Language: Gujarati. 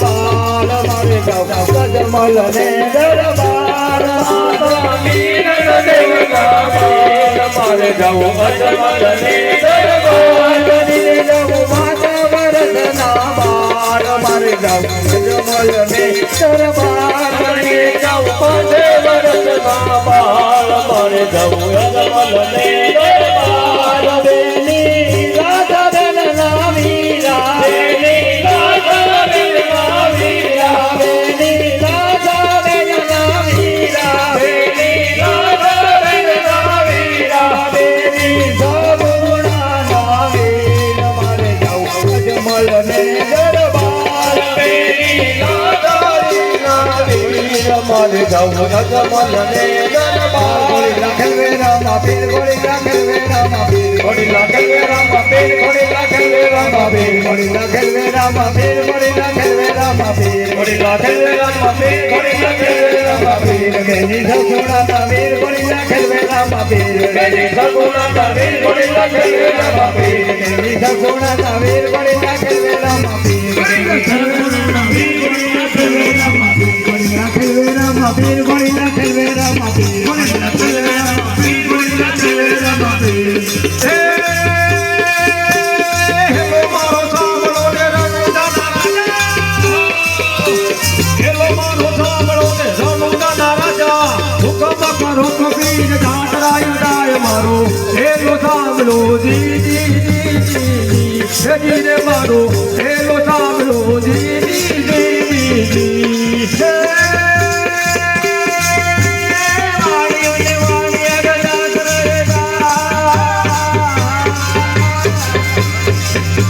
બાળ મારે જાઉં અજમલ ને દરબાર વીર દેવના બાળ મારે જાઉં અજમલ ને દરબાર જાઉં માતા વરદના બાળ મારે જાઉં અજમલ ને દરબાર જાઉં માથે વરદના બાળ મારે જાઉં અજમલ ને દરબાર બેની રાધા બેનના વીરા બેની રાધા બેનના વીરા બેની રાધા બેનના વીરા બેની રાધા બેનના વીરા બેની સગુણાના વીર મારે જાઉં અજમલ ને દરબાર બેની રાધા બેનના વીર મારે જાઉં અજમલ ને દરબાર ગોળી રાખેલ વેરામાં પીર ગોળી રાખેલ વેરામાં પીર ગોળી રાખેલ વેરામાં પીર ગોળી રાખેલ વેરામાં પીર ગોળી રાખેલ વેરામાં પીર ગોળી રાખેલ વેરામાં પીર ગોળી રાખેલ વેરામાં પીર ગોળી રાખેલ વેરામાં પીર બેની સગુણાના વીર ગોળી રાખેલ વેરામાં પીર બેની સગુણાના વીર ગોળી રાખેલ વેરામાં પીર બેની સગુણાના વીર ગોળી રાખેલ વેરામાં પીર બેની સગુણાના વીર ગોળી રાખેલ વેરામાં પીર ગોળી રાખેલ વેરામાં પીર ગોળી રાખેલ વેરામાં પીર ગોળી રાખેલ વેરામાં પીર ગોળી રાખેલ વેરામાં પીર હેલો મારો સાંભળો ને રણુદાના રાજા હેલો મારો સાંભળો ને રણુદાના રાજા હુકમ કરો કબીર જાટરાય ડાય મારો હેલો સાંભળો જી જી જી જી જી રે મારો હેલો સાંભળો જી